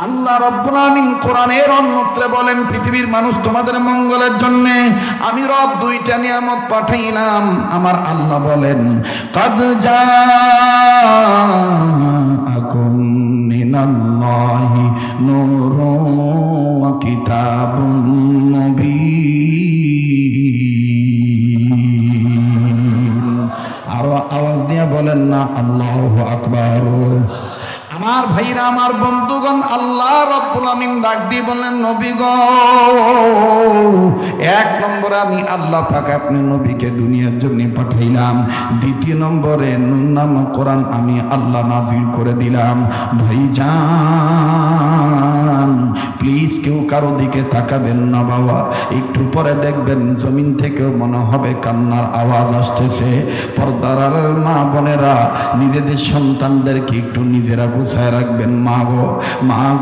আল্লাহ রাব্বুল আমিন কোরআনের অন্যত্রে বলেন, পৃথিবীর মানুষ তোমাদের মঙ্গলের জন্য আমি রব দুইটা নিয়ামত পাঠাইলাম। আমার আল্লাহ বলেন, কাদ জাআকুম মিনাল্লাহি নূরুন ওয়া কিতাবুন মুবিন। আর আওয়াজ দিয়ে বলেন না আল্লাহু আকবার। আমার ভাইরা, আমার বন্ধুগণ, আল্লাহ রাব্বুল আমিন ডাক দিয়ে বলেন, নবী গো, এক নম্বরে আমি আল্লাহ পাক আপনি নবীকে দুনিয়ার জন্য পাঠাইলাম। দ্বিতীয় নম্বরে নূর নামক কোরআন আমি আল্লাহ নাজিল করে দিলাম। ভাইজান প্লিজ কেউ কারো দিকে তাকাবেন না বাবা, একটু পরে দেখবেন জমিন থেকেও মনে হবে কান্নার আওয়াজ আসতেছে। পর্দার মা বোনেরা নিজেদের সন্তানদেরকে একটু নিজেরা গুছায় রাখবেন। মা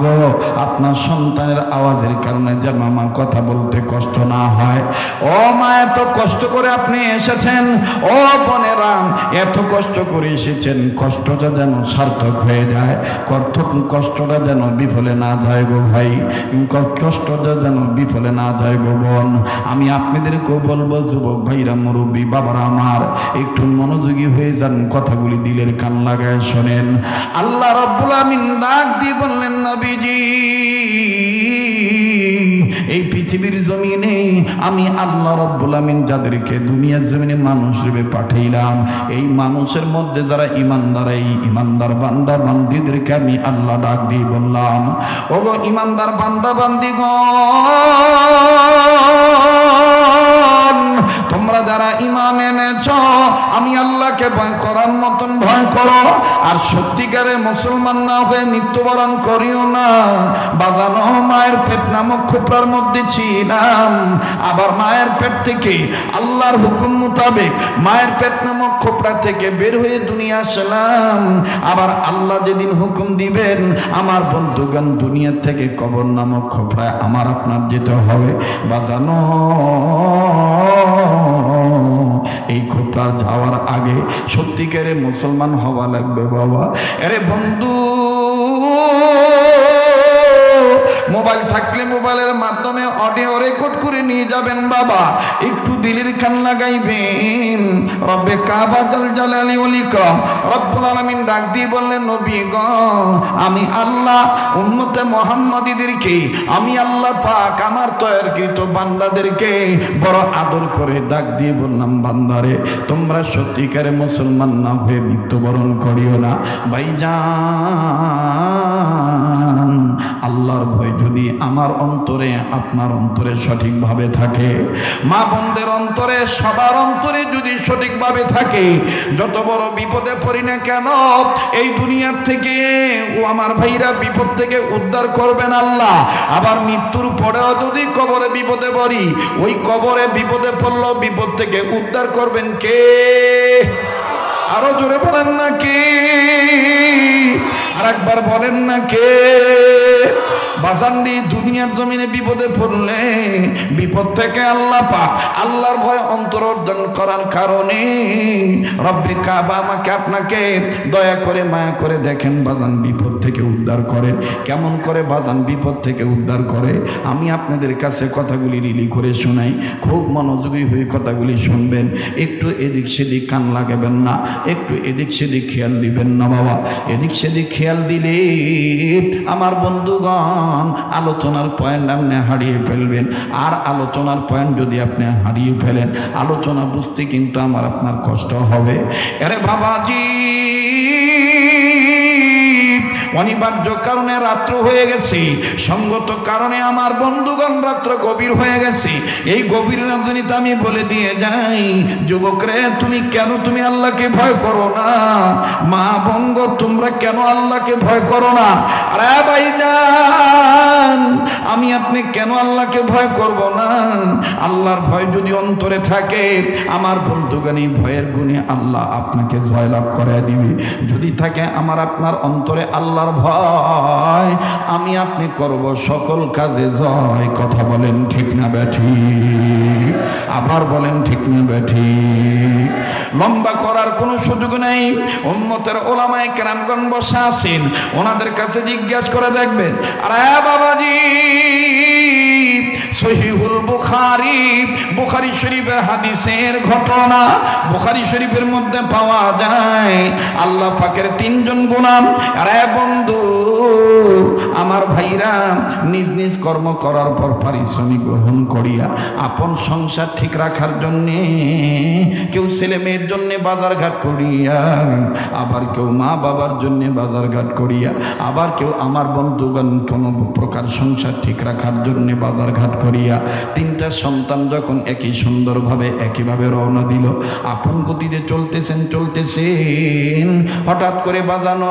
গো, আপনার সন্তানের আওয়াজের কারণে যেন আমার কথা বলতে কষ্ট না হয়। ও মা, এত কষ্ট করে আপনি এসেছেন, ও বোনেরা এত কষ্ট করে এসেছেন, কষ্টটা যেন সার্থক হয়ে যায়, কষ্টটা যেন বিফলে না যায় গো ভাই, কষ্টটা যেন বিফলে না যায় গো বোন। আমি আপনাদেরকেও বলবো, যুবক ভাইরা, মুরব্বী বাবারা আমার, একটু মনোযোগী হয়ে যান, কথাগুলি দিলের কান লাগায় শোনেন। আল্লাহ রাব্বুল আমিন ডাক দিয়ে বললেন, নবীজি এই পৃথিবীর জমিনে আমি আল্লাহ রাব্বুল আমিন যাদেরকে দুনিয়ার জমিনে মানুষ রূপে পাঠাইলাম, এই মানুষের মধ্যে যারা ইমানদার, এই ইমানদার বান্দা বান্দীদেরকে আমি আল্লাহ ডাক দিয়ে বললাম, ওগো ইমানদার বান্দা বান্দীগণ, তোমরা যারা ঈমান এনেছ আমি আল্লাহকে ভয় করার মতন ভয় করো, আর সত্যিকারে মুসলমান না হয়ে মৃত্যুবরণ করিও না। বাজানো মায়ের পেট নামক খোপড়ার মধ্যে ছিলাম, আবার মায়ের পেট থেকে আল্লাহর হুকুম মোতাবেক মায়ের পেট নামক খোপড়া থেকে বের হয়ে দুনিয়া আসলাম। আবার আল্লাহ যেদিন হুকুম দিবেন আমার বন্ধুগণ দুনিয়া থেকে কবর নামক খোপড়ায় আমার আপনার যেতে হবে। বাজানো এই খোপড়া যাওয়ার আগে সত্যিকারে মুসলমান হওয়া লাগবে বাবা। আরে বন্ধু, মোবাইল থাকলে মোবাইলের মাধ্যমে অডিও রেকর্ড করে নিয়ে যাবেন বাবা, একটু দিলের কান লাগাইবেন। রব্বে কাবা জাল জালালি ওয়াল ইকরাম রব্বুল আলামিন ডাক দিয়ে বললেন, নবী গো আমি আল্লাহ উম্মতে মুহাম্মাদীদেরকে আমি আল্লাহ পাক আমার তৈরকৃত বান্দাদেরকে বড় আদর করে ডাক দিয়ে বললাম, বান্দারে তোমরা সত্যিকারে মুসলমান না হয়ে মৃত্যুবরণ করিও না। ভাইজান আল্লাহর ভয় যদি আমার অন্তরে আপনার অন্তরে সঠিকভাবে থাকে, মা বোনদের অন্তরে সবার অন্তরে যদি সঠিকভাবে থাকে, যত বড় বিপদে পড়ি না কেন এই দুনিয়ার থেকে ও আমার ভাইরা বিপদ থেকে উদ্ধার করবেন আল্লাহ। আবার মৃত্যুর পরেও যদি কবরে বিপদে পড়ি, ওই কবরে বিপদে পড়লো বিপদ থেকে উদ্ধার করবেন কে? আরো জোরে বলেন না কে? আর একবার বলেন না কে? বাজানরি দুনিয়ার জমিনে বিপদে পড়লে বিপদ থেকে আল্লাহ পাক আল্লাহর ভয় অন্তর অর্জন করার কারণে রব্বে কাবা আমাকে আপনাকে দয়া করে মায়া করে দেখেন বাজান বিপদ থেকে উদ্ধার করেন। কেমন করে বাজান বিপদ থেকে উদ্ধার করে আমি আপনাদের কাছে কথাগুলি রিলি করে শোনাই, খুব মনোযোগী হয়ে কথাগুলি শুনবেন, একটু এদিক সেদিক কান লাগাবেন না, একটু এদিক সেদিক খেয়াল দিবেন না বাবা। এদিক সেদিক খেয়াল দিলে আমার বন্ধুগণ আলোচনার পয়েন্ট আপনি হারিয়ে ফেলবেন। আর আলোচনার পয়েন্ট যদি আপনি হারিয়ে ফেলেন, আলোচনা বুঝতে কিন্তু আমার আপনার কষ্ট হবে। আরে বাবাজি, অনিবার্য কারণে রাত্র হয়ে গেছে, সঙ্গত কারণে আমার বন্ধুগণ রাত্র গভীর হয়ে গেছে। এই গভীর রাজনীতি আমি বলে দিয়ে যাই, যুবকরে তুমি আল্লাহকে ভয় করো না? মা বঙ্গ তোমরা কেন আল্লাহকে ভয় করো না? আরে ভাইজান আমি আপনি কেন আল্লাহকে ভয় করব না? আল্লাহর ভয় যদি অন্তরে থাকে আমার বন্ধুগণ এই ভয়ের গুণে আল্লাহ আপনাকে জয়লাভ করে দিবে। যদি থাকে আমার আপনার অন্তরে আল্লাহর ভয়, আমি আপনি করব সকল কাজে জয়। কথা বলেন ঠিক না বেঠিক? আবার বলেন ঠিক না বেঠিক? লম্বা করার কোনো সুযোগ নেই। উম্মতের ওলামায়ে কেরামগণ বসা আছেন, ওনাদের কাছে জিজ্ঞাসা করে দেখবেন। আরে বাবাজি, সহিহুল বুখারী, বুখারী শরীফের হাদিসের ঘটনা বুখারী শরীফের মধ্যে পাওয়া যায়। আল্লাহ পাকের তিনজন গোলাম, আরে বন্ধু আমার ভাইরা, নিজ নিজ কর্ম করার পর পারিশ্রমিক গ্রহণ করিয়া আপন সংসার ঠিক রাখার জন্যে, কেউ ছেলে মেয়ের জন্যে বাজারঘাট করিয়া, আবার কেউ মা বাবার জন্যে বাজারঘাট করিয়া, আবার কেউ আমার বন্ধুগণ কোনো প্রকার সংসার ঠিক রাখার জন্যে বাজারঘাট করিয়া, তিনটা সন্তান যখন একই সুন্দরভাবে একইভাবে রওনা দিল, আপন গতিতে চলতেছেন, হঠাৎ করে বাজানো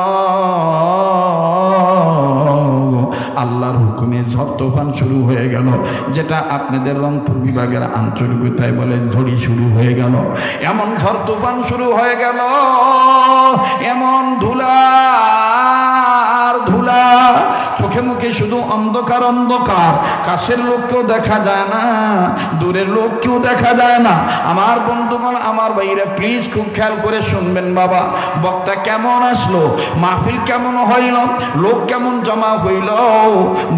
আল্লাহর হুকুমে ঝড় তুফান শুরু হয়ে গেল, যেটা আপনাদের রংপুর বিভাগের আঞ্চলিকতায় বলে ঝড়ি শুরু হয়ে গেল। এমন ঝড় তুফান শুরু হয়ে গেল, এমন ধুলা, চোখে মুখে শুধু অন্ধকার অন্ধকার, কাছের লোককেও দেখা যায় না, দূরের লোককেও দেখা যায় না। আমার বন্ধুগণ, আমার ভাইরা, প্লিজ খুব খেয়াল করে শুনবেন বাবা। বক্তা কেমন আসলো, মাহফিল কেমন হইল, লোক কেমন জমা হইল,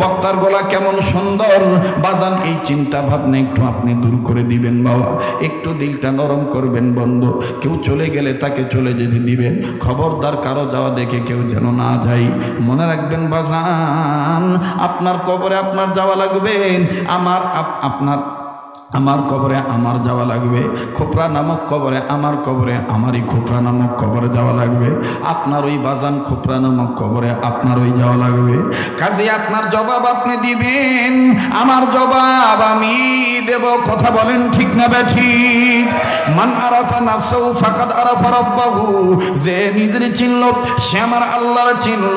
বক্তার গলা কেমন সুন্দর, বাজান এই চিন্তা ভাবনা একটু আপনি দূর করে দিবেন বাবা। একটু দিলটা নরম করবেন বন্ধু। কেউ চলে গেলে তাকে চলে যেতে দিবেন, খবরদার কারো যাওয়া দেখে কেউ যেন না যায়। মনে রাখবেন বাজান, আপনার কবরে আপনার যাওয়া লাগবে, আমার কবরে আমার যাওয়া লাগবে, খোপরা নামক কবরে আমারই খোপরা নামক কবরে যাওয়া লাগবে, আপনার ওই বাজান খোপরা নামক কবরে আপনার ওই যাওয়া লাগবে। কাজে আপনার জবাব আপনি দিবেন, আমার জবাব আমি দেব। কথা বলেন ঠিক না বেঠিক? মান আরাফা নাফসাহু ফাকাদ আরাফা রাব্বাহু, যে নিজের চিনল সে আমার আল্লাহর চিনল,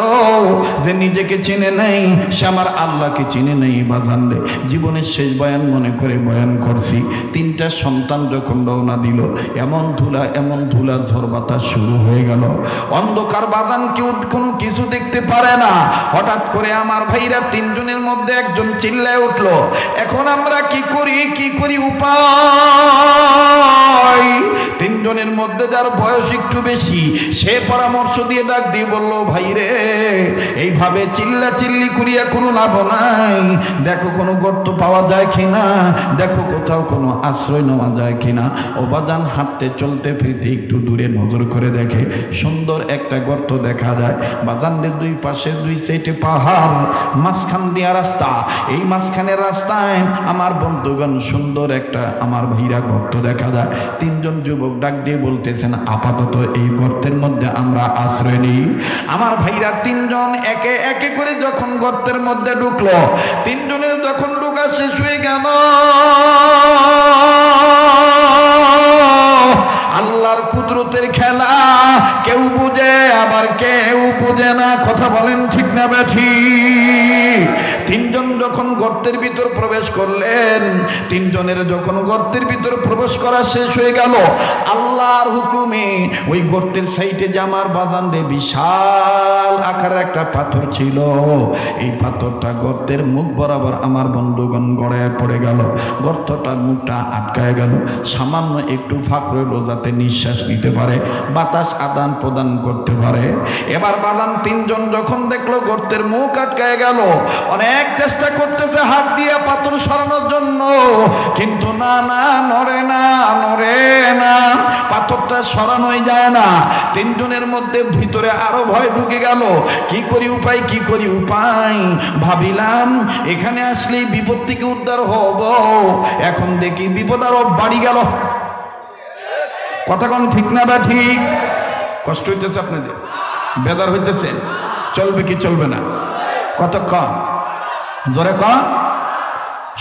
যে নিজেকে চিনে নাই সে আমার আল্লাহকে চিনে নাই। বাজান রে, জীবনের শেষ বয়ান মনে করে বয়ান করছি। তিনটা সন্তান যখন রওনা দিল, এমন ধুলার ঝড় বাতাস শুরু হয়ে গেল, অন্ধকার। বাজান কেউ কোনো কিছু দেখতে পারে না। হঠাৎ করে আমার ভাইরা তিনজনের মধ্যে একজন চিল্লায় উঠলো, এখন আমরা কি করি উপায়? তিনজনের মধ্যে যার বয়স একটু বেশি, সে পরামর্শ দিয়ে ডাক দিয়ে বলল, ভাইরে এইভাবে চিল্লাচিল্লি করিয়া কোনো লাভ নাই, দেখো কোনো গর্ত পাওয়া যায় কিনা, দেখো কোথাও কোনো আশ্রয় নেওয়া যায় কিনা। ও বাজান হাঁটতে চলতে ফিরতে একটু দূরে নজর করে দেখে সুন্দর একটা গর্ত দেখা যায়। বাজানের দুই পাশে দুই সাইডে পাহাড়, মাঝখান দিয়া রাস্তা। এই মাঝখানের রাস্তায় আমার বন্ধুগণ সুন্দর একটা আমার ভাইরা গর্ত দেখা যায়। তিনজন যুবক ডাক দিয়ে বলতেছেন, আপাতত এই গর্তের মধ্যে আমরা আশ্রয় নিই। আমার ভাইরা তিনজন একে একে করে যখন গর্তের মধ্যে ঢুকলো, তিনজনের যখন ঢুকা শেষ হয়ে গেল, আল্লাহর কুদরতের খেলা কেউ বুঝে আবার কেউ বুঝে না। কথা বলেন ঠিক না বেঠিক? তিনজন যখন গর্তের ভিতর প্রবেশ করলেন, তিনজনের যখন গর্তের ভিতর প্রবেশ করা শেষ হয়ে গেল, আল্লাহর হুকুমে ওই গর্তের সাইডে যে আমার বাজানরে বিশাল আকারের একটা পাথর ছিল, এই পাথরটা গর্তের মুখ বরাবর আমার বন্ধুগণ গড়ায় পড়ে গেল। গর্তটার মুখটা আটকায় গেল, সামান্য একটু ফাঁক রইল যাতে নিঃশ্বাস নিতে পারে, বাতাস আদান প্রদান করতে পারে। এবার বাজান তিনজন যখন দেখলো গর্তের মুখ আটকায় গেল, অনেক চেষ্টা করতেছে হাত দিয়ে পাথর সরানোর জন্য, কিন্তু না, নড়ে না, পাথরটা সরানোই যায় না। তিনজনের মধ্যে ভিতরে আরো ভয় ঢুকে গেল। কি করি উপায়? ভাবিলাম এখানে আসলেই বিপদ থেকে উদ্ধার হব, এখন দেখি বিপদ আরো বাড়ি গেল। কথা কোন ঠিক না বা ঠিক? কষ্ট হইতেছে আপনাদের, বেজার হইতেছে, চলবে কি চলবে না? কতক্ষণ জোরে কন।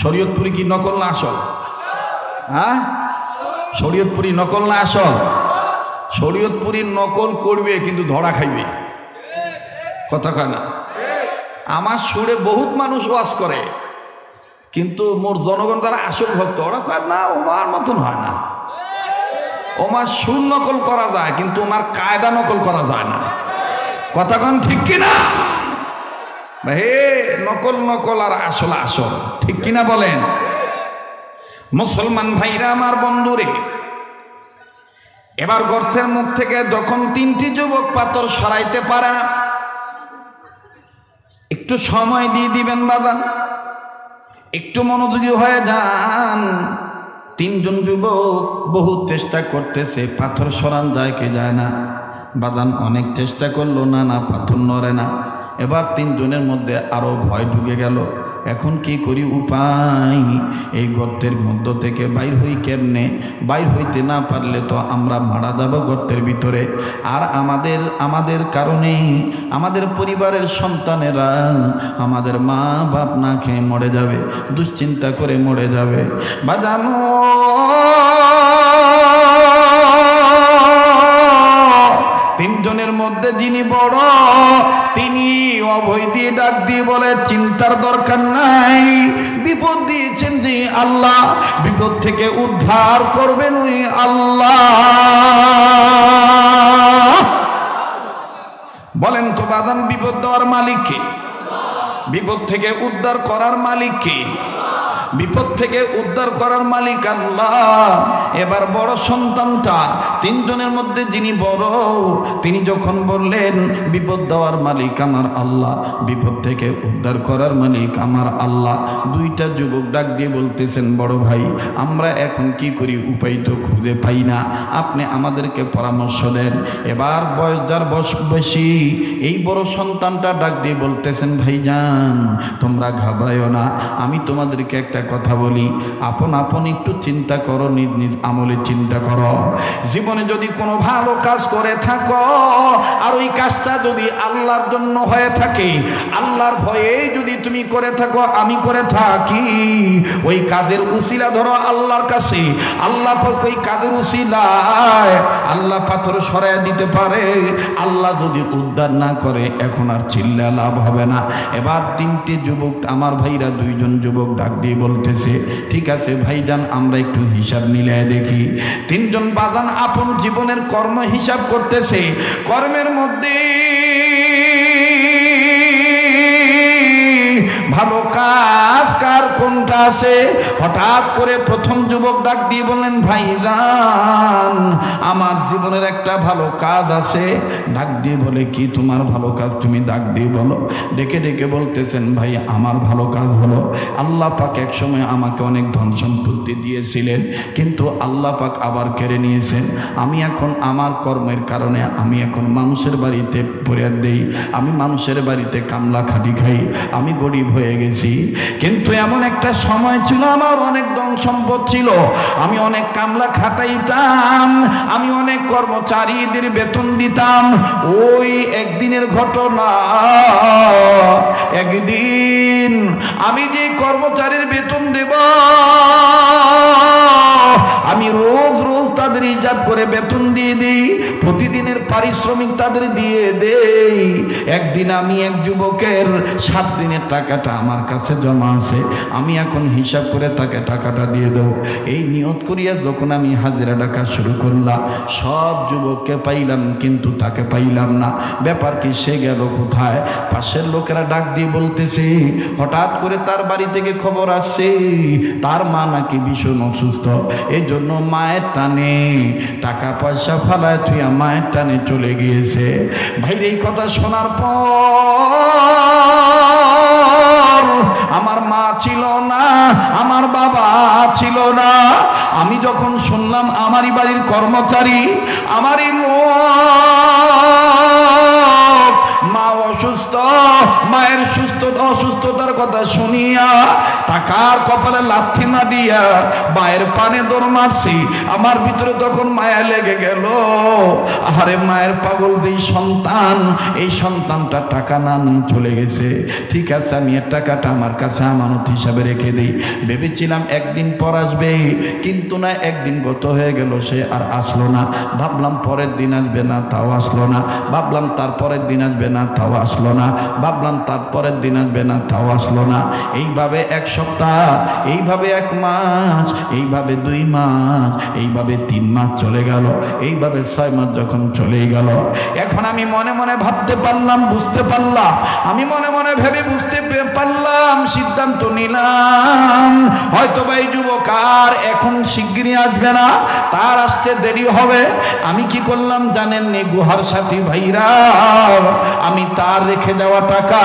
শরীয়তপুরি কি নকল না আসল? হ্যাঁ, শরীয়তপুরি নকল না আসল? শরীয়তপুরি নকল করবে কিন্তু ধরা খাইবে। কথা কয় না? আমার সুরে বহুত মানুষ ওয়াজ করে, কিন্তু মোর জনগণ যারা আসল ভক্ত ওরা কয় না ওমার মতন হয় না, ওমার সুর নকল করা যায় কিন্তু ওমার কায়দা নকল করা যায় না। কথা কোন ঠিক কিনা? হে নকল নকল আর আসল আসল, ঠিক কিনা বলেন? মুসলমান ভাইরা আমার বন্ধুরে, এবার গর্তের মুখ থেকে যখন তিনটি যুবক পাথর সরাইতে পারে না, একটু সময় দিয়ে দিবেন বাজান, একটু মনোযোগী হয়ে যান। তিনজন যুবক বহুত চেষ্টা করতেছে, পাথর সরান যায় কি যায় না। বাজান অনেক চেষ্টা করলো, না না পাথর নড়ে না। এবার তিনজনের মধ্যে আরো ভয় ঢুকে গেল। এখন কি করি, উপায় এই গর্তের মধ্য থেকে বাইর হই কেমনে? বাইর হইতে না পারলে তো আমরা মারা যাব গর্তের ভিতরে, আর আমাদের কারণেই আমাদের পরিবারের সন্তানেরা, আমাদের মা বাপ না খেয়ে মরে যাবে, দুশ্চিন্তা করে মরে যাবে। বাজানো তিনজনের মধ্যে যিনি বড়, তিনি অভয় দিয়ে ডাক দিয়ে বলে, চিন্তার দরকার নাই, বিপদ দিয়েছেন যে আল্লাহ, বিপদ থেকে উদ্ধার করবেন ওই আল্লাহ। বলেন তো বাজান, বিপদ দেওয়ার মালিক কে? বিপদ থেকে উদ্ধার করার মালিক কে? বিপদ থেকে উদ্ধার করার মালিক আল্লাহ। এবার বড় সন্তানটা, তিনজনের মধ্যে যিনি বড়, তিনি যখন বললেন বিপদ দেওয়ার মালিক আমার আল্লাহ, বিপদ থেকে উদ্ধার করার মালিক আমার আল্লাহ, দুইটা যুবক ডাক দিয়ে বলতেছেন, বড় ভাই আমরা এখন কি করি, উপায় তো খুঁজে পাই না, আপনি আমাদেরকে পরামর্শ দেন। এবার বয়স যার বেশি, এই বড় সন্তানটা ডাক দিয়ে বলতেছেন, ভাইজান তোমরা ঘাবড়াইও না, আমি তোমাদেরকে একটা কথা বলি, আপন আপন একটু চিন্তা করো, নিজ নিজ আমলে চিন্তা করো। জীবনে যদি কোনো ভালো কাজ করে থাকো, আর ওই কাজটা যদি আল্লাহর জন্য হয়ে থাকে, আল্লাহর ভয়ে যদি তুমি করে থাকো, আমি করে থাকি, ওই কাজের উসিলা ধরো আল্লাহর কাছে, আল্লাহ পাক ওই কাজের উসিলায় আল্লাহ পাথর সরাইয়া দিতে পারে। আল্লাহ যদি উদ্ধার না করে এখন আর চিল্লা লাভ হবে না। এবার তিনটি যুবক, আমার ভাইরা দুইজন যুবক ডাক দিয়ে বলতেছে, ঠিক আছে ভাইজান আমরা একটু হিসাব মিলিয়ে দেখি। তিনজন বাজান আপন জীবনের কর্ম হিসাব করতেছে, কর্মের মধ্যে ভালো কাজ কার কোনটা আছে। হঠাৎ করে প্রথম যুবক ডাক দিয়ে বললেন, ভাইজান আমার জীবনের একটা ভালো কাজ আছে। ডাক দিয়ে বলে, কি তোমার ভালো কাজ, তুমি ডাক দিয়ে বলো। ডেকে ডেকে বলতেছেন, ভাই আমার ভালো কাজ হলো, আল্লাহ পাক এক সময় আমাকে অনেক ধন সম্পত্তি দিয়েছিলেন, কিন্তু আল্লাহ পাক আবার কেড়ে নিয়েছেন। আমি এখন আমার কর্মের কারণে আমি এখন মানুষের বাড়িতে পড়ে দেই, আমি মানুষের বাড়িতে কামলা খাটি খাই, আমি গরিব হয়ে গেছি। কিন্তু এমন একটা সময় ছিল আমার অনেক ধন সম্পদ ছিল, আমি অনেক কামলা খাটাইতাম, আমি অনেক কর্মচারীদের বেতন দিতাম। ওই একদিনের ঘটনা, একদিন আমি যে কর্মচারীর বেতন দেব, আমি রোজ রোজ তাদের হিসাব করে বেতন দিয়ে দিই, প্রতিদিনের পারিশ্রমিক তাদের দিয়ে দেই। একদিন আমি এক যুবকের 7 দিনের টাকাটা আমার কাছে জমা আছে, আমি এখন হিসাব করে তাকে টাকাটা দিয়ে দেবো। এই নিয়ত করিয়া যখন আমি হাজিরা ডাকা শুরু করলাম, সব যুবককে পাইলাম কিন্তু তাকে পাইলাম না। ব্যাপার কি, সে গেল কোথায়? পাশের লোকেরা ডাক দিয়ে বলতেছে, হঠাৎ করে তার বাড়ি থেকে খবর আসছে তার মা নাকি ভীষণ অসুস্থ, এই জন্য মায়ের টানে টাকা পয়সা ফালায় তুই মায়ের টানে চলে গিয়েছে। ভাইরে এই কথা শোনার পর আমার মা ছিল না, আমার বাবা ছিল না। আমি যখন শুনলাম আমারই বাড়ির কর্মচারী, আমারই লোক মা অসুস্থ, মায়ের অসুস্থতার কথা শুনিয়া টাকার কপালে লাথি না দিয়া মায়ের পানে দৌড় মারছি। আমার ভিতরে তখন মায়া লেগে গেল, আরে মায়ের পাগল যেই সন্তান, এই সন্তানটা টাকা না নিয়ে চলে গেছে। ঠিক আছে আমি এর টাকাটা আমার কাছে আমানত হিসাবে রেখে দিই। ভেবেছিলাম একদিন পর আসবে, কিন্তু না, একদিন গত হয়ে গেল, সে আর আসলো না। ভাবলাম পরের দিন আসবে না, তাও আসলো না। ভাবলাম তারপরের দিন আসবে না, তাও আসলো না। ভাবলাম তারপরের দিন আসবে না, তাও আসলো না। এইভাবে এক সপ্তাহ, এইভাবে এক মাস, এইভাবে 2 মাস, এইভাবে 3 মাস চলে গেল, এইভাবে 6 মাস যখন চলে গেল, এখন আমি মনে মনে ভাবতে পারলাম, বুঝতে পারলাম, আমি মনে মনে ভেবে বুঝতে পারলাম, সিদ্ধান্ত নিলাম হয়তো বা এই যুবক আর এখন শিগগিরই আসবে না, তার আসতে দেরি হবে। আমি কি করলাম জানেননি গুহার সাথী ভাইরা, আমি তার রেখে দেওয়া টাকা,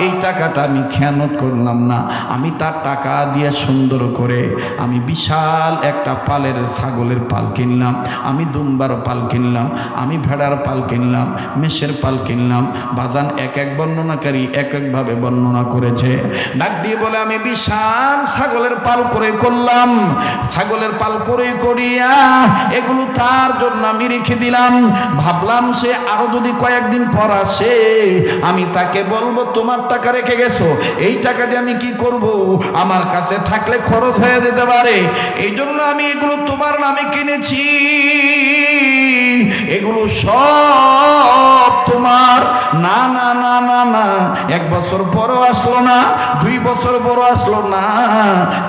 এই টাকাটা আমি খেয়ানত করলাম না, আমি তার টাকা দিয়ে সুন্দর করে আমি বিশাল একটা পালের ছাগলের পাল কিনলাম, আমি দুম্বার পাল কিনলাম, আমি ভেড়ার পাল কিনলাম, মেষের পাল কিনলাম। বাজান এক এক বর্ণনাকারী এক একভাবে বর্ণনা করেছে। ডাক দিয়ে বলে আমি বিশাল ছাগলের পাল করে করলাম, ছাগলের পাল করে করিয়া এগুলো তার জন্য আমি রেখে দিলাম। ভাবলাম সে আরো যদি কয়েকদিন পর আসে, আমি তাকে বলবো তোমার টাকা রেখে গেছো, এই টাকা দিয়ে আমি কি করব, আমার কাছে থাকলে খরচ হয়ে যেতে পারে, এই জন্য আমি এগুলো তোমার নামে কিনেছি, এগুলো সব তোমার। না না না না না, 1 বছর পরও আসলো না, 2 বছর পরও আসলো না,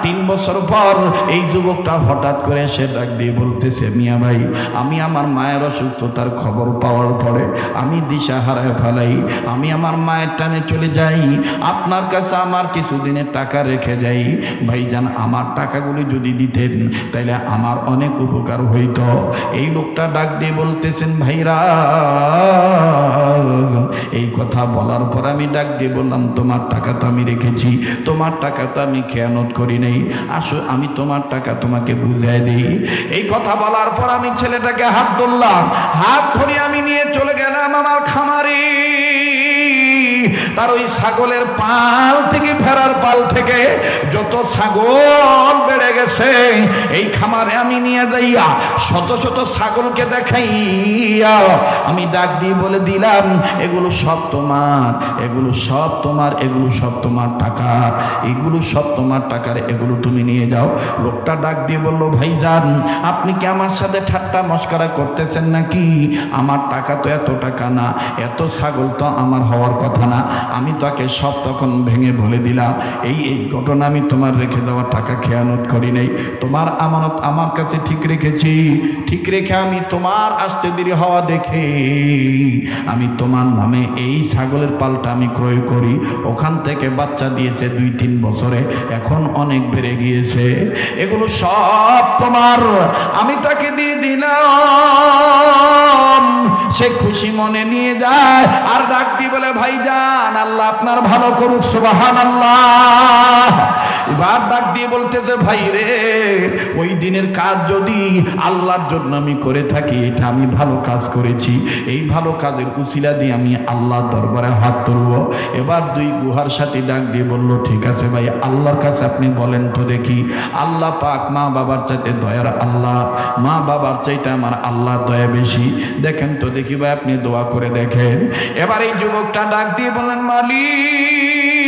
3 বছর পর এই যুবকটা হঠাৎ করে সে ডাক দিয়ে বলতেছে মিয়া ভাই, আমি আমার মায়ের অসুস্থতার খবর পাওয়ার পরে আমি দিশা হারায় ফেলাই, আমি আমার মায়ের টানে চলে যাই, আপনার কাছে আমার কিছুদিনের টাকা রেখে যাই, ভাইজান আমার টাকাগুলি যদি দিতেন তাইলে আমার অনেক উপকার হইত। এই লোকটা ডাক দিয়ে বলতেছেন ভাইরা, এই কথা বলার পর আমি ডাক দিয়ে বললাম তোমার টাকা তো আমি রেখেছি, তোমার টাকা তো আমি খেয়ানত করি নাই, আসো আমি তোমার টাকা তোমাকে বুঝাই দিই। এই কথা বলার পর আমি ছেলেটাকে হাত ধরলাম, হাত ধরে আমি নিয়ে চলে গেলাম আমার খামারে। তার ওই ছাগলের পাল থেকে, ভেড়ার পাল থেকে যত ছাগল বেড়ে গেছে এই খামারে আমি নিয়ে যাইয়া শত শত ছাগলকে দেখাইয়া আমি ডাক দিয়ে বলে দিলাম এগুলো সব তোমার, এগুলো সব তোমার, এগুলো সব তোমার টাকা, এগুলো সব তোমার টাকার, এগুলো তুমি নিয়ে যাও। লোকটা ডাক দিয়ে বলল ভাইজান আপনি কি আমার সাথে ঠাট্টা মস্করা করতেছেন নাকি? আমার টাকা তো এত টাকা না, এত ছাগল তো আমার হওয়ার কথা না। আমি তাকে সব তখন ভেঙে বলে দিলাম এই এই ঘটনা, আমি তোমার রেখে যাওয়া টাকা খেয়ানত করি নাই, তোমার আমানত আমার কাছে ঠিক রেখেছি, ঠিক রেখে আমি তোমার আসতে দেরি হওয়া দেখে আমি তোমার নামে এই ছাগলের পালটা আমি ক্রয় করি, ওখান থেকে বাচ্চা দিয়েছে 2-3 বছরে, এখন অনেক বেড়ে গিয়েছে, এগুলো সব তোমার। আমি তাকে দিয়ে দিলাম, সে খুশি মনে নিয়ে যায় আর ডাক দিয়ে বলে ভাইজান আল্লাহ আপনার ভালো করুক, সুবহানাল্লাহ। এবার ডাক দিয়ে বলতেছে ভাই রে, ওই দিনের কাজ যদি আল্লাহর জন্য আমি করে থাকি, এটা আমি ভালো কাজ করেছি, এই ভালো কাজের উসিলা দিয়ে আমি আল্লাহর দরবারে হাত তুলব। এবার 2 গুহার সাথে ডাক দিয়ে বলল ঠিক আছে ভাই, আল্লাহর কাছে আপনি বলেন তো দেখি, আল্লাহ পাক মা বাবার চাইতে দয়ার আল্লাহ, মা বাবার চাইতে আমার আল্লাহ দয়া বেশি, দেখেন তো দেখি ভাই, আপনি দোয়া করে দেখেন। এবার এই যুবকটা ডাক দিয়ে বললেন মালিক,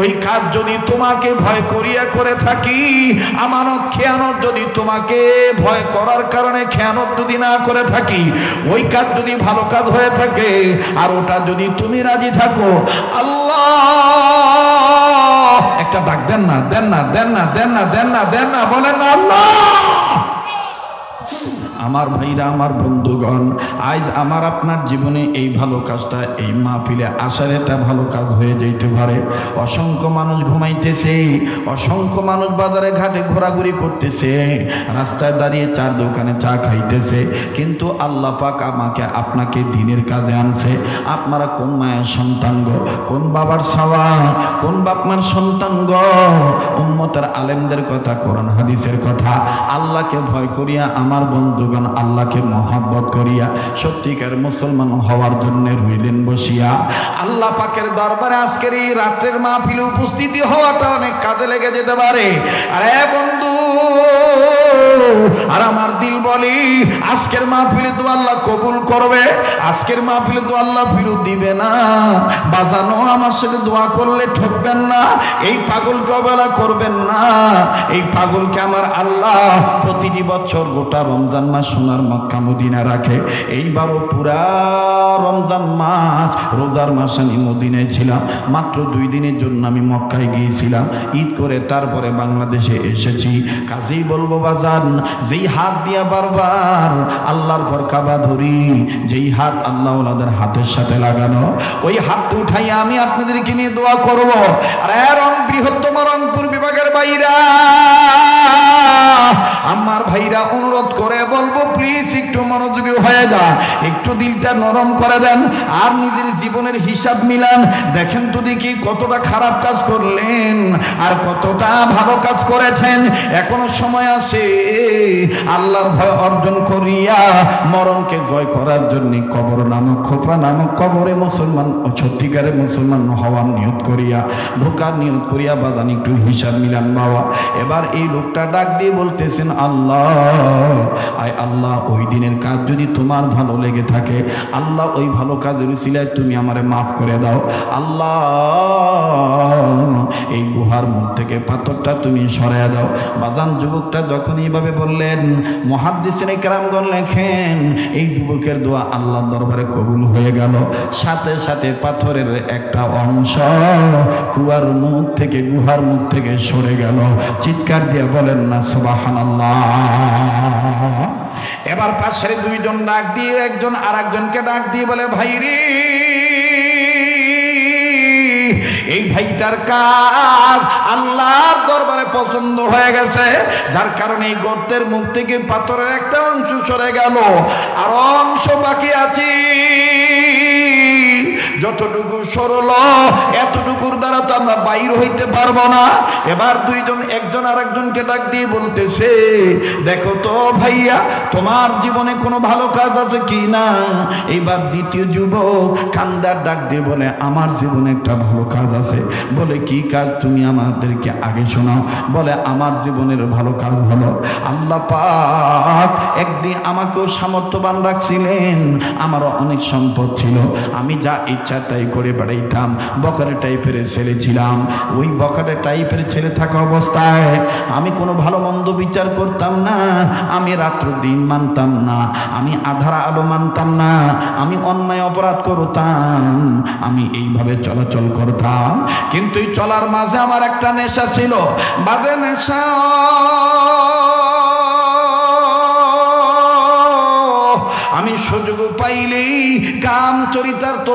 ওই কাজ যদি তোমাকে ভয় করিয়া করে থাকি, আমানত খেয়ানত যদি তোমাকে ভয় করার কারণে খেয়ানত যদি না করে থাকি, ওই কাজ যদি ভালো কাজ হয়ে থাকে আর ওটা যদি তুমি রাজি থাকো, আল্লাহ একটা ডাক দেন না, দেন না, দেন না, দেন না, দেন না, দেন না, বলেন না আল্লাহ। আমার ভাইরা, আমার বন্ধুগণ, আজ আমার আপনার জীবনে এই ভালো কাজটা, এই মাহফিলে আসার একটা ভালো কাজ হয়ে যেতে পারে। অসংখ্য মানুষ ঘুমাইতেছে, অসংখ্য মানুষ বাজারে ঘাটে ঘোরাঘুরি করতেছে, রাস্তায় দাঁড়িয়ে চার দোকানে চা খাইতেছে, কিন্তু আল্লাহ পাক আমাকে আপনাকে দিনের কাজে আনছে। আপনারা কোন মায়ের সন্তান গো, কোন বাবার ছাওয়া, কোন বাপমার সন্তান গো? উম্মতের আলেমদের কথা, কোরআন হাদিসের কথা, আল্লাহকে ভয় করিয়া আমার বন্ধুগণ আল্লাহকে মহব্বত করিয়া সত্যিকার মুসলমান হওয়ার জন্য রইলেন বসিয়া। আল্লাহ পাকের দরবারে আজকের এই রাত্রের মাহফিলে উপস্থিতি হওয়াটা অনেক কাজে লেগে যেতে পারে। আরে বন্ধু, আর আমার দিল বলি আজকের মাহফিলে তো আল্লাহ কবুল করবে, আজকের মাহফিলে তো আল্লাহ ফিরত দিবে না। বাজানো আমার সাথে দোয়া করলে ঠকবেন না, এই পাগলকে অবহেলা করবেন না। এই পাগলকে আমার আল্লাহ প্রতিটি বছর গোটা রমজান মাস সোনার মক্কা মদিনা রাখে। এইবারও পুরা রমজান মাস রোজার মাস আমি মদিনায় ছিলাম। মাত্র 2 দিনের জন্য আমি মক্কায় গিয়েছিলাম, ঈদ করে তারপরে বাংলাদেশে এসেছি। কাজেই বলবো বাজান, যেই হাত দিয়া বারবার আল্লাহর ঘর কাবা ধরি, যেই হাত আল্লাহ ওনাদের হাতের সাথে লাগানো, ওই হাতটা উঠাইয়া আমি আপনাদেরকে নিয়ে দোয়া করব। আর বৃহত্তম রংপুর বিভাগের বাইরা, আমার ভাইরা, অনুরোধ করে বলবো প্লিজ একটু মনোযোগী হয়ে যান, একটু দিলটা নরম করে দেন, আর নিজের জীবনের হিসাব মিলান। দেখেন তো দেখি কতটা খারাপ কাজ করলেন আর কতটা ভালো কাজ করেছেন। এখনো সময় আছে আল্লাহর ভয় অর্জন করিয়া মরণকে জয় করার জন্য কবর নামক খোপরা নামক কবরে মুসলমান ও সত্যিকারে মুসলমান হওয়ার নিয়ত করিয়া, ঢোকার নিয়ত করিয়া বাজান একটু হিসাব মিলান বাবা। এবার এই লোকটা ডাক দিয়ে বলতেছেন, আল্লাহ আয় আল্লাহ, ওই দিনের কাজ যদি তোমার ভালো লেগে থাকে, আল্লাহ ওই ভালো কাজের উসিলায় তুমি আমারে মাফ করে দাও। আল্লাহ এই গুহার মুখ থেকে পাথরটা তুমি সরাইয়া দাও। বাজান যুবকটা যখন এইভাবে বললেন, মুহাদ্দিসিনে কেরামগণ লেখেন এই যুবকের দোয়া আল্লাহর দরবারে কবুল হয়ে গেল। সাথে সাথে পাথরের একটা অংশ কুয়ার মুখ থেকে, গুহার মুখ থেকে সরে গেল। চিৎকার দিয়ে বলেন না সুবহানাল্লাহ। এবার পাশের 2 জন ডাক দিয়ে একজন আর একজনকে ডাক দিয়ে বলে, ভাইরে এই ভাইটার কাজ আল্লাহর দরবারে পছন্দ হয়ে গেছে, যার কারণে এই গর্তের মুখ থেকে পাথরের একটা অংশ সরে গেল, আর অংশ বাকি আছে। যতটুকু সরল এতটুকুর দ্বারা তো আমরা বাইর হইতে পারবো না। এবার 2 জন একজন আর একজনকে ডাক দিয়ে বলতেছে, দেখো তো ভাইয়া, তোমার জীবনে কোনো ভালো কাজ আছে কি না? এইবার দ্বিতীয় যুবক কান্দার ডাক দিয়ে বলে, আমার জীবনে একটা ভালো কাজ আছে। বলে কি কাজ? তুমি আমাদেরকে আগে শোনাও। বলে আমার জীবনের ভালো কাজ হলো, আল্লাহ পাক একদিন আমাকেও সামর্থ্যবান রাখছিলেন, আমারও অনেক সম্পদ ছিল, আমি যা ইচ্ছা তাই করে বেড়াইতাম, বখাটে টাইপের ছেলে ছিলাম। ওই বখাটে টাইপের ছেলে থাকা অবস্থায় আমি কোনো ভালো মন্দ বিচার করতাম না, আমি রাত্র দিন মানতাম না, আমি আধার আলো মানতাম না, আমি অন্যায় অপরাধ করতাম, আমি এইভাবে চলাচল করতাম। কিন্তু এই চলার মাঝে আমার একটা নেশা ছিল, বাদে নেশা। আমি সুযোগ পাইলেই কাম চরিতার্থ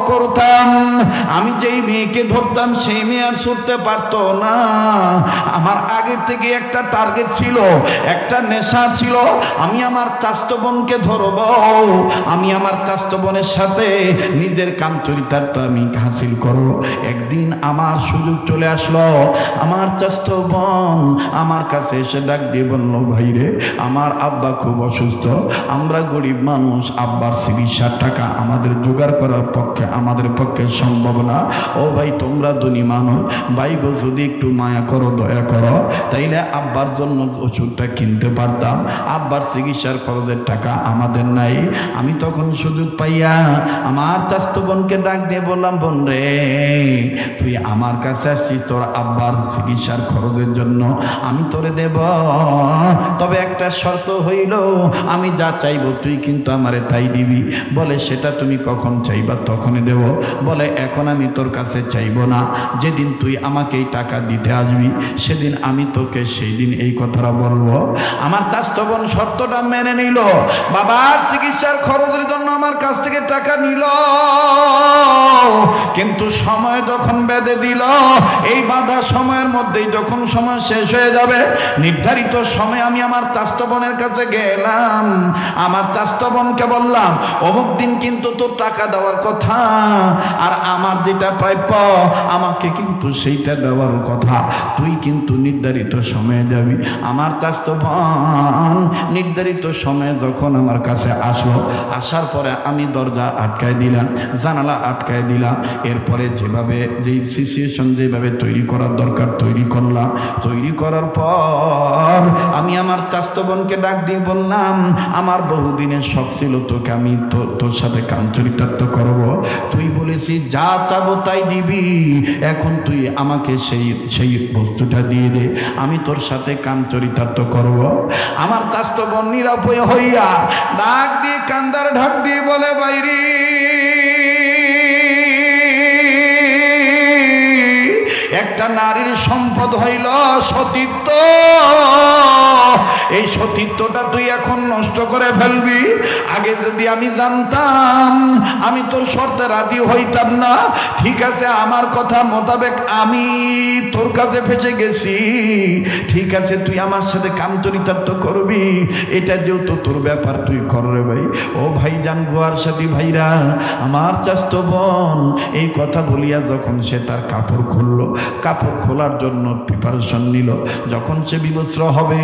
করতাম। আমি যেই মেয়েকে ধরতাম সেই মেয়ে আর ছুটতে পারতো না। আমার আগে থেকে একটা টার্গেট ছিল, একটা নেশা ছিল, আমি আমার চাস্ত বোনকে ধরব, আমি আমার চাস্ত বোনের সাথে নিজের কাম চরিতার্থ আমি হাসিল করব। একদিন আমার সুযোগ চলে আসলো, আমার চাস্ত বোন আমার কাছে এসে ডাক দিয়ে বলল, ভাইরে আমার আব্বা খুব অসুস্থ, আমরা গরিব মানুষ, আব্বার চিকিৎসার টাকা আমাদের জোগাড় করার পক্ষে আমাদের পক্ষে সম্ভব না। ও ভাই তোমরা ধনী মানুষ, ভাই গো যদি একটু মায়া করো, দয়া করো, তাইলে আব্বার জন্য ওষুধটা কিনতে পারতাম, আব্বার চিকিৎসার খরচের টাকা আমাদের নাই। আমি তখন সুযোগ পাইয়া আমার চাস্তো বোনকে ডাক দিয়ে বললাম, বোন রে তুই আমার কাছে আসছিস তোর আব্বার চিকিৎসার খরচের জন্য, আমি তোরে দেব, তবে একটা শর্ত হইল আমি যা চাইব তুই কিন্তু আমারে তাই দিবি। বলে সেটা তুমি কখন চাইবা তখনই দেব। বলে এখন আমি তোর কাছে চাইব না, যেদিন তুই আমাকে এই টাকা দিতে আসবি সেদিন আমি তোকে সেই দিন এই কথাটা বলবো। আমার চাচাতো বোন শর্তটা মেনে নিল, বাবার চিকিৎসার খরচের জন্য আমার কাছ থেকে টাকা নিল, কিন্তু সময় যখন বেঁধে দিল, এই বাধা সময়ের মধ্যেই যখন সময় শেষ হয়ে যাবে, নির্ধারিত সময় আমি আমার চাচাতো বোনের কাছে গেলাম, আমার চাচাতো বোনকে বললাম অমুক দিন কিন্তু তোর টাকা দেওয়ার কথা, আর আমার যেটা প্রাপ্য আমাকে কিন্তু সেইটা দেওয়ার কথা, তুই কিন্তু নির্ধারিত সময়ে যাবি। আমার চাচাতো বোন নির্ধারিত সময়ে যখন আমার কাছে আসলো, আসার পরে আমি দরজা আটকায় দিলাম, জানালা আটকায় দিলাম, এরপরে যেভাবে যেই সিচুয়েশন যেভাবে তৈরি করার দরকার তৈরি করলাম। তৈরি করার পর আমি আমার চাচাতো বোনকে ডাক দিয়ে বললাম, আমার বহুদিনের শখ ছিল তোকে আমি তোর সাথে কাম চরিতার্থ করবো, তুই বলিস বলতেছি যা চাবো তাই দিবি, এখন তুই আমাকে সেই বস্তুটা দিয়ে দে, আমি তোর সাথে কাম চরিতার্থ করব। আমার চাচতো বোন নিরাপয় হইয়া ডাক দিয়ে কান্দার ঢাক দিয়ে বলে, বাইরে একটা নারীর সম্পদ হইল সতীত্ব, এই সতীত্বটা তুই এখন নষ্ট করে ফেলবি। আগে যদি আমি জানতাম আমি তোর শর্তে রাজি হইতাম না। ঠিক আছে, আমার কথা মোতাবেক আমি তোর কাছে ফেসে গেছি, ঠিক আছে তুই আমার সাথে কাম চরিতার্থ করবি, এটা যেহেতু তোর ব্যাপার তুই কর রে ভাই। ও ভাই জান গোয়ার সাথী ভাইরা, আমার চাচতো বোন এই কথা বলিয়া যখন সে তার কাপড় খুললো, কাপড় খোলার জন্য প্রিপারেশন নিল, যখন সে বিবস্ত্র হবে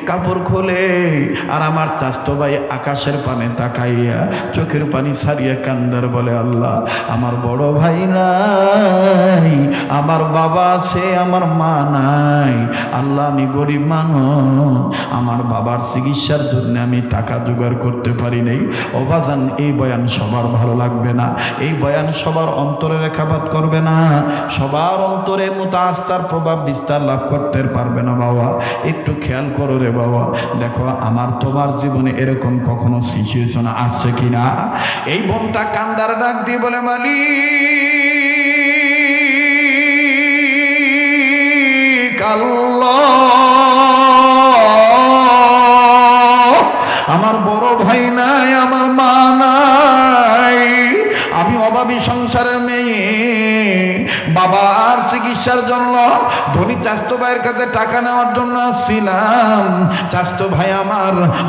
কাপড় খোলে, আর আমার চাচতো ভাই আকাশের পানে তাকাইয়া চোখের পানি ছাড়িয়া কান্দার বলে, আল্লাহ আমার বড় ভাই নাই, আমার বাবা আছে, আমার মা নাই, আল্লাহ আমি গরিব মানুষ, আমার বাবার চিকিৎসার জন্য আমি টাকা জোগাড় করতে পারি নাই। ও বাজান, এই বয়ান সবার ভালো লাগবে না, এই বয়ান সবার অন্তরে রেখাপাত করবে না, সবার অন্তরে মুতাআসসার প্রভাব বিস্তার লাভ করতে পারবে না। বাবা একটু খেয়াল করো রে বাবা, দেখো আমার তোমার জীবনে এরকম কখনো সিচুয়েশন আসছে কিনা। এই বোনটা কান্দার ডাক দিয়ে বলে, মালিক আল্লাহ, আমার বড় ভাই নাই, আমার মা নাই, আমি অভাবী সংসারের মেয়ে, বাবার চিকিৎসার জন্য ধনী চাচতো ভাইয়ের কাছে টাকা নেওয়ার জন্য আসছিলাম, চাচতো ভাই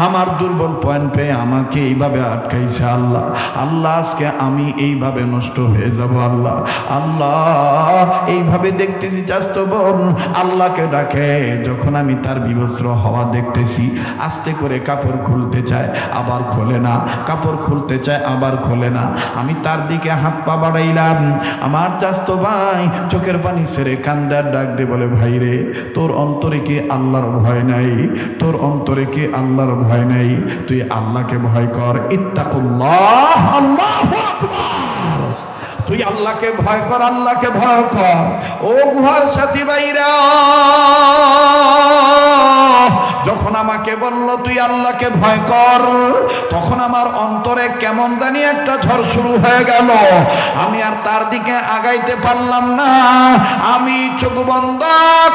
আমার দুর্বল পয়েন্ট পেয়ে আমাকে এইভাবে আটকাইছে। আল্লাহ আল্লাহ আজকে আমি এইভাবে নষ্ট হয়ে যাব। আল্লাহ আল্লাহ এইভাবে দেখতেছি চাচতো বোন আল্লাহকে ডাকে, যখন আমি তার বিবস্ত্র হওয়া দেখতেছি, আস্তে করে কাপড় খুলতে চায় আবার খোলে না, কাপড় খুলতে চায় আবার খোলে না, আমি তার দিকে হাত পা বাড়াইলাম, আমার চাচতো ভাই চোখের পানি ছেড়ে কান্দার ডাক দিয়ে বলে, ভাই রে তোর অন্তরে কি আল্লাহর ভয় নাই, তোর অন্তরে কি আল্লাহর ভয় নাই, তুই আল্লাহকে ভয় কর, ইত্তাকুল্লাহ, আল্লাহু আকবার, তুই আল্লাহকে ভয় কর, আল্লাহকে ভয় কর। ও গুহার সাথী ভাইরা, যখন আমাকে বলল তুই আল্লাহকে ভয় কর, তখন আমার অন্তরে কেমন জানি একটা ঝড় শুরু হয়ে গেল, আমি আর তার দিকে আগাইতে পারলাম না, আমি চোখ বন্ধ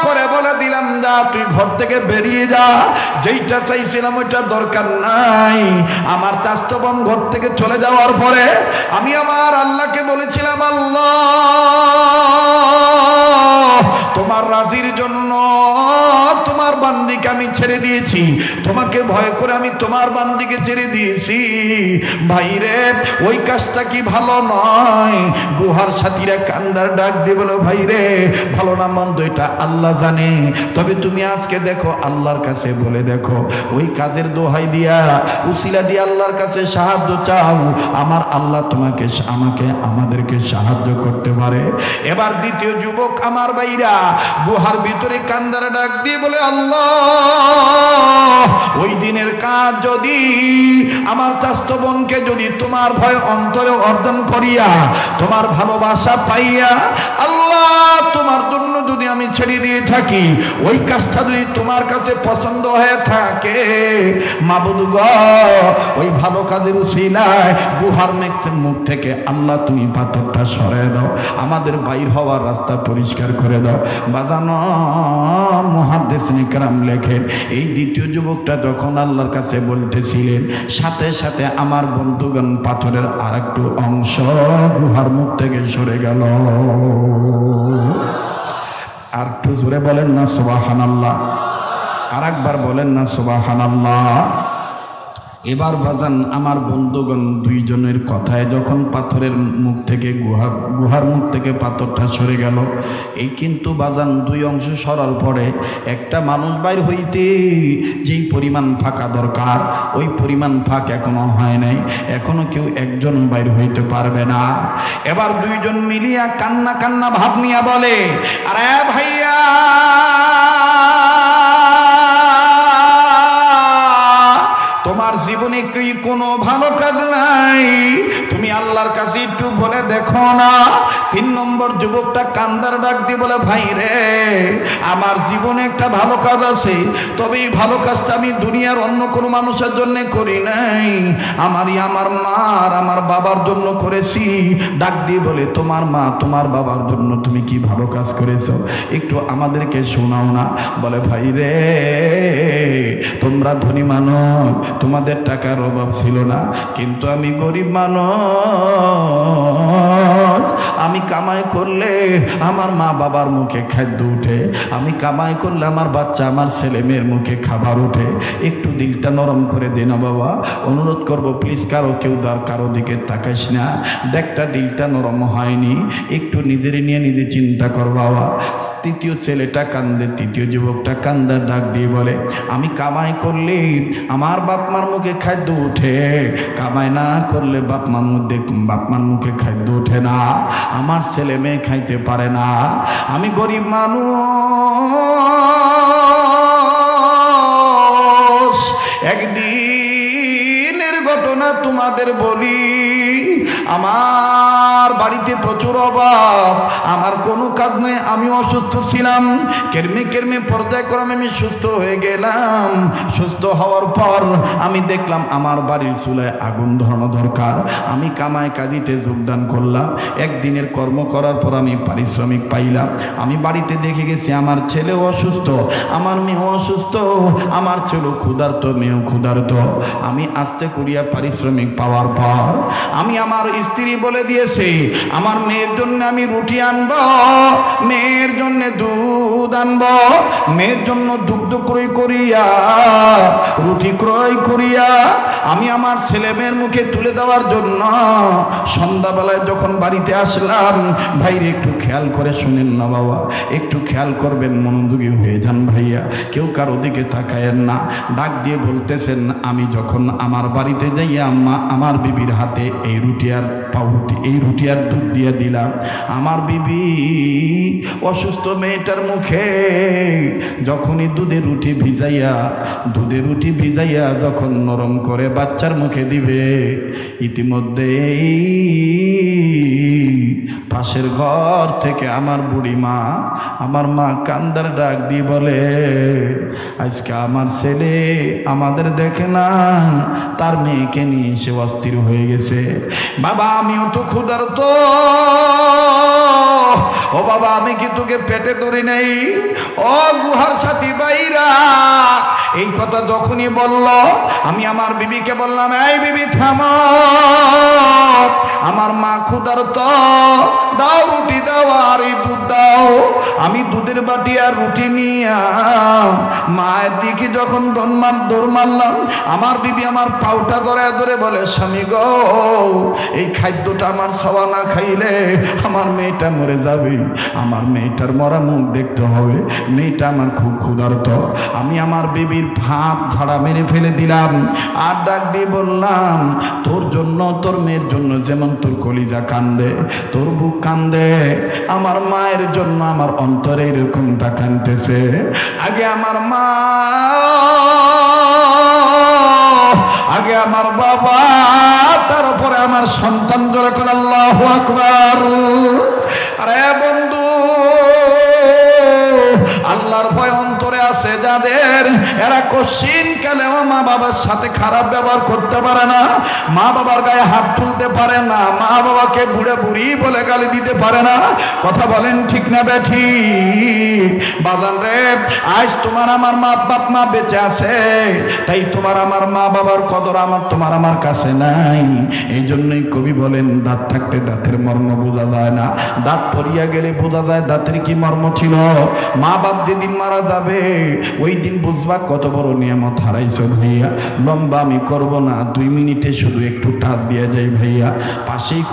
করে বলে দিলাম, যা তুই ঘর থেকে বেরিয়ে যা, যেইটা চাইছিলাম ওইটা দরকার নাই। আমার চাচতো বোন ঘর থেকে চলে যাওয়ার পরে আমি আমার আল্লাহকে বলেছিলাম, আল্লাহ তোমার রাজির জন্য তোমার বান্দিকে আমি ছেড়ে দিয়েছি, তোমাকে ভয় করে আমি তোমার বান্দিকে ছেড়ে দিয়েছি। ভাইরে ওই কাজটা কি ভালো নয়? গুহার সাথীরা কান্দার ডাক দিয়ে বলো, ভাইরে ভালো না মন্দ এটা আল্লাহ জানে, তবে তুমি আজকে দেখো আল্লাহর কাছে বলে দেখো, ওই কাজের দোহাই দিয়া উসিলা দিয়ে আল্লাহর কাছে সাহায্য চাও, আমার আল্লাহ তোমাকে আমাদেরকে সাহায্য করতে পারে। এবার দ্বিতীয় যুবক আমার ভাইরা গুহার ভিতরে কান্দার ডাক দিয়ে বলে, আল্লাহ ওই দিনের কাজ যদি আমার চাচতো বোনকে যদি তোমার ভয় অন্তরে অর্জন করিয়া তোমার ভালোবাসা পাইয়া আল্লাহ তোমার জন্য যদি আমি ছেড়ে দিয়ে থাকি, ওই কাজটা যদি তোমার কাছে পছন্দ হয়ে থাকে, মাবুদ গো ওই ভালো কাজের উসিলায় গুহার মুখ থেকে আল্লাহ তুমি পাথরটা সরায় দাও, আমাদের বাইর হওয়ার রাস্তা পরিষ্কার করে দাও। বাজানো মুহাদ্দিসিন ইকরাম লেখেন, এই দ্বিতীয় যুবকটা যখন আল্লাহর কাছে বলতেছিলেন, সাথে সাথে আমার বন্ধুগণ পাথরের আরেকটু অংশ গুহার মুখ থেকে সরে গেল। আর একটু জোরে বলেন না সুবহানাল্লাহ, আর একবার বলেন না সুবহানাল্লাহ। এবার বাজান আমার বন্ধুগণ দুইজনের কথায় যখন পাথরের মুখ থেকে গুহার মুখ থেকে পাথরটা সরে গেল, এই কিন্তু বাজান দুই অংশ সরার পরে একটা মানুষ বাইর হইতে যেই পরিমাণ ফাঁকা দরকার ওই পরিমাণ ফাঁক এখনো হয় নাই, এখনো কেউ একজন বাইর হইতে পারবে না। এবার দুইজন মিলিয়া কান্না কান্না ভাব নিয়া বলে, আরে ভাইয়া তোমার জীবনে কি কোনো ভালো কাজ নাই? তুমি আল্লাহর কাছে একটু বলে দেখো না। 3 নম্বর যুবকটা কান্দার ডাক দিয়ে বলে, ভাই রে, আমার জীবনে একটা ভালো কাজ আছে, তবে এই ভালো কাজটা আমি দুনিয়ার অন্য কোনো মানুষের জন্য করি নাই, আমার মা আর আমার বাবার জন্য করেছি। ডাক দিয়ে বলে, তোমার মা তোমার বাবার জন্য তুমি কি ভালো কাজ করেছো, একটু আমাদেরকে শোনাও না। বলে, ভাই রে, তোমরা ধনী মানুষ, তোমাদের টাকার অভাব ছিল না, কিন্তু আমি গরিব মানুষ, আমি কামাই করলে আমার মা বাবার মুখে খাদ্য উঠে, আমি কামাই করলে আমার বাচ্চা আমার ছেলে মেয়ের মুখে খাবার উঠে, একটু দিলটা নরম করে দে না বাবা, অনুরোধ করবো প্লিজ, কারো দিকে তাকাইস না, দেখটা দিলটা নরম হয়নি, একটু নিজের নিয়ে নিজে চিন্তা কর বাবা। তৃতীয় ছেলেটা কান্দে, তৃতীয় যুবকটা কান্দার ডাক দিয়ে বলে, আমি কামাই করলে আমার বাপমার মুখে খাদ্য উঠে, কামাই না করলে বাপমার মুখে খাদ্য ওঠে না, আমার ছেলে মেয়ে খাইতে পারে না, আমি গরিব মানুষ। একদিনের ঘটনা তোমাদের বলি, আমার বাড়িতে প্রচুর অভাব, আমার কোনো কাজ নেই, আমি অসুস্থ ছিলাম, কেরমে পর্যায়ক্রমে আমি সুস্থ হয়ে গেলাম। সুস্থ হওয়ার পর আমি দেখলাম আমার বাড়ির চুলায় আগুন ধরানো দরকার, আমি কামাই কাজিতে যোগদান করলাম। একদিনের কর্ম করার পর আমি পারিশ্রমিক পাইলাম। আমি বাড়িতে দেখে গেছি আমার ছেলেও অসুস্থ, আমার মেয়েও অসুস্থ, আমার ছেলে ক্ষুধার্ত, মেয়েও ক্ষুধার্ত। আমি আস্তে করিয়া পারিশ্রমিক পাওয়ার পর আমি আমার স্ত্রী বলে দিয়েছে, আমার মেয়ের জন্য আমি রুটি আনব, মেয়ের জন্য দুধ আনব, মেয়ের জন্য দুগ্ধ ক্রয় করিয়া রুটি ক্রয় করিয়া আমি আমার ছেলে মেয়ের মুখে তুলে দেওয়ার জন্য সন্ধ্যাবেলায় যখন বাড়িতে আসলাম। ভাইরে একটু খেয়াল করে শুনেন না বাবা, একটু খেয়াল করবেন, মনোযোগী হয়ে যান ভাইয়া, কেউ কারো দিকে তাকায়েন না। ডাক দিয়ে বলতেছেন, আমি যখন আমার বাড়িতে যাইয়া আমার বিবির হাতে এই রুটি আর পাউরুটি, এই রুটি আর দুধ দিয়ে দিলাম, আমার বিবি অসুস্থ মেয়েটার মুখে যখনই দুধের রুটি ভিজাইয়া যখন নরম করে বাচ্চার মুখে দিবে, ইতিমধ্যে পাশের ঘর থেকে আমার বুড়ি মা, আমার মা কান্দার ডাক দিয়ে বলে, আজকে আমার ছেলে আমাদের দেখে না, তার মেয়েকে নিয়ে সে অস্থির হয়ে গেছে। বাবা, আমিও তো ক্ষুধার্ত, ও বাবা, আমি কি তোকে পেটে ধরি নাই? ও গুহার সাথী বাইরা, এই কথা যখনই বলল, আমি আমার বিবিকে বললাম, এই বিবি থামো, আমার মা ক্ষুধার্ত, দাও রুটি দাও আর এই দুধ দাও। আমি দুধের বাটি আর রুটি নিয়ে মায়ের দিকে যখন দৌড় মারলাম, আমার বিবি আমার পাউটা ধরে বলে, স্বামী গো, এই খাদ্যটা আমার সওয়া না খাইলে আমার মেয়েটা মরে যাবে, আমার মেয়েটার মরা মুখ দেখতে হবে, মেয়েটা আমার খুব ক্ষুধার্ত। আমি আমার বিবির ভাত ঝাড়া মেরে ফেলে দিলাম, আর ডাক দিয়ে বললাম, তোর জন্য, তোর মেয়ের জন্য যেমন তোর কলিজা কান্দে, তোর বুক কান্দে, আমার মায়ের জন্য আমার অন্তরে এরকমটা কাঁদতেছে। আগে আমার মা, আগে আমার বাবা, তারপরে আমার সন্তান, যখন আল্লাহু আকবার। আরে বন্ধু, আল্লাহর ভয় অন্তরে আছে যাদের, এরা কোশ্চিন কালেও মা বাবার সাথে খারাপ ব্যবহার করতে পারে না, মা বাবার গায়ে হাত তুলতে পারে না, মা বাবাকে বুড়ে বুড়ি বলে গালি দিতে পারে না। কথা বলেন ঠিক না বেঠি? বাজান রে, আজ তোমার আমার বাপ মা বেঁচে আছে, তাই তোমার আমার মা বাবার কদর তোমার আমার কাছে নাই। এই জন্যই কবি বলেন, দাঁত থাকতে দাঁতের মর্ম বোঝা যায় না, দাঁত পড়িয়া গেলে বোঝা যায় দাঁতের কি মর্ম ছিল। মা বাপ যেদিন মারা যাবে, ওই দিন বুঝবা কত বড় নিয়ামত হারাইছো ভাইয়া। লম্বা আমি করব না, 2 মিনিটে শুধু একটু টাচ দিয়ে যাই ভাইয়া। পাশেই